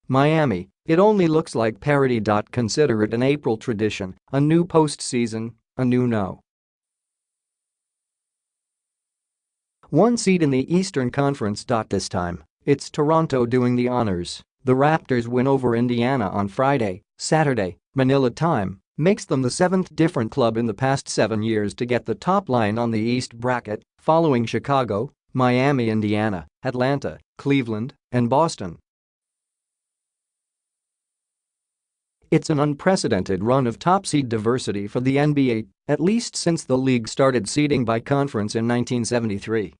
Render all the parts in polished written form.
Miami, it only looks like parity.Consider it an April tradition, a new postseason, a new no. One seed in the Eastern Conference. This time, it's Toronto doing the honors. The Raptors win over Indiana on Friday, Saturday, Manila time, makes them the seventh different club in the past 7 years to get the top line on the East bracket, following Chicago, Miami, Indiana, Atlanta, Cleveland, and Boston. It's an unprecedented run of top seed diversity for the NBA, at least since the league started seeding by conference in 1973.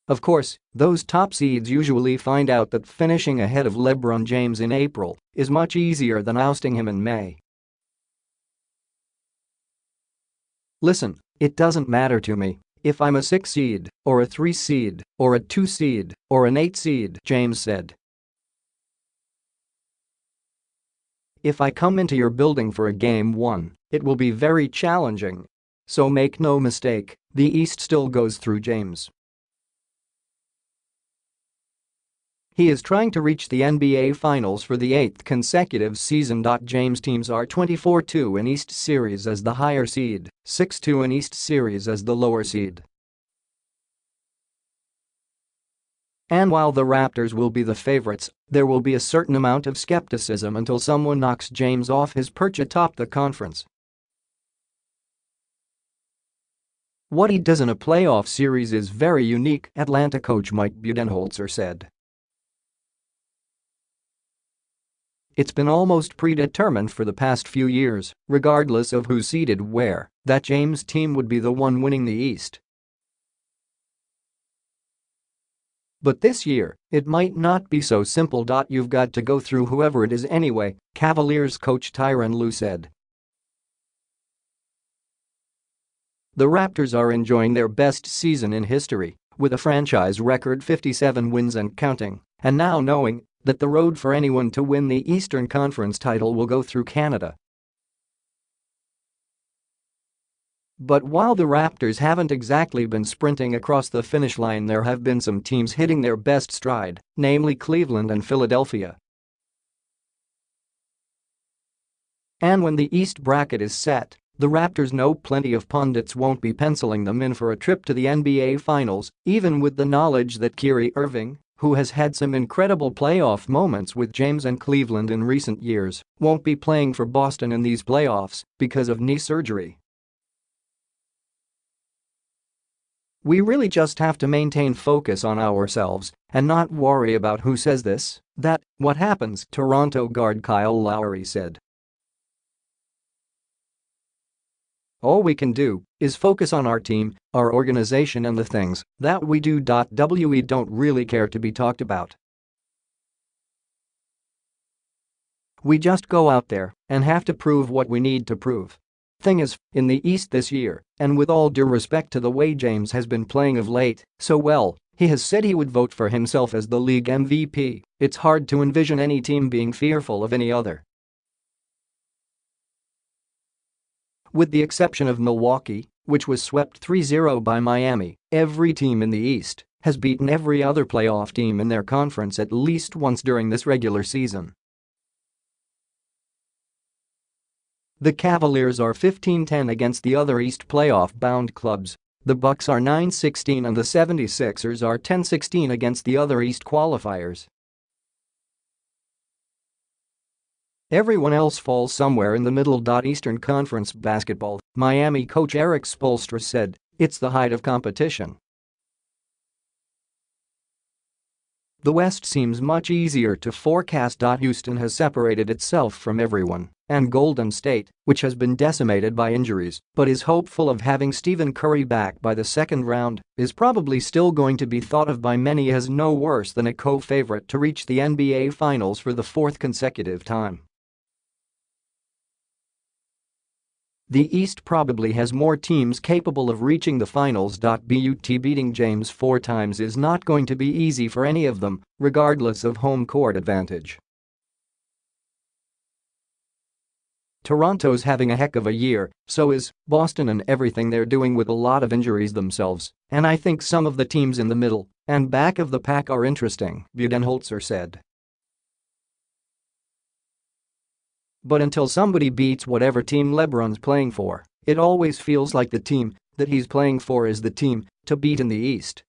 Of course, those top seeds usually find out that finishing ahead of LeBron James in April is much easier than ousting him in May. "Listen, it doesn't matter to me if I'm a 6 seed, or a 3 seed, or a 2 seed, or an 8 seed," James said. "If I come into your building for a Game 1, it will be very challenging. So make no mistake, the East still goes through James." He is trying to reach the NBA Finals for the 8th consecutive season. James' teams are 24-2 in East Series as the higher seed, 6-2 in East Series as the lower seed. And while the Raptors will be the favorites, there will be a certain amount of skepticism until someone knocks James off his perch atop the conference. "What he does in a playoff series is very unique," Atlanta coach Mike Budenholzer said. "It's been almost predetermined for the past few years, regardless of who's seeded where, that James' team would be the one winning the East. But this year, it might not be so simple. You've got to go through whoever it is anyway," Cavaliers coach Tyronn Lue said. The Raptors are enjoying their best season in history, with a franchise record 57 wins and counting, and now knowing that the road for anyone to win the Eastern Conference title will go through Canada. But while the Raptors haven't exactly been sprinting across the finish line, there have been some teams hitting their best stride, namely Cleveland and Philadelphia. And when the East bracket is set, the Raptors know plenty of pundits won't be penciling them in for a trip to the NBA Finals, even with the knowledge that Kyrie Irving, who has had some incredible playoff moments with James and Cleveland in recent years, won't be playing for Boston in these playoffs because of knee surgery. "We really just have to maintain focus on ourselves and not worry about who says this, that, what happens," Toronto guard Kyle Lowry said. "All we can do is focus on our team, our organization, and the things that we do. We don't really care to be talked about. We just go out there and have to prove what we need to prove. Thing is, in the East this year, and with all due respect to the way James has been playing of late, so well, he has said he would vote for himself as the league MVP, it's hard to envision any team being fearful of any other. With the exception of Milwaukee, which was swept 3-0 by Miami, every team in the East has beaten every other playoff team in their conference at least once during this regular season." The Cavaliers are 15-10 against the other East playoff-bound clubs. The Bucks are 9-16 and the 76ers are 10-16 against the other East qualifiers. Everyone else falls somewhere in the middle. Eastern Conference basketball, Miami coach Erik Spoelstra said, "It's the height of competition. The West seems much easier to forecast. Houston has separated itself from everyone, and Golden State, which has been decimated by injuries but is hopeful of having Stephen Curry back by the second round, is probably still going to be thought of by many as no worse than a co-favorite to reach the NBA Finals for the 4th consecutive time. The East probably has more teams capable of reaching the finals. But beating James 4 times is not going to be easy for any of them, regardless of home court advantage. Toronto's having a heck of a year, so is Boston, and everything they're doing with a lot of injuries themselves, and I think some of the teams in the middle And back of the pack are interesting, Budenholzer said. But until somebody beats whatever team LeBron's playing for, it always feels like the team that he's playing for is the team to beat in the East.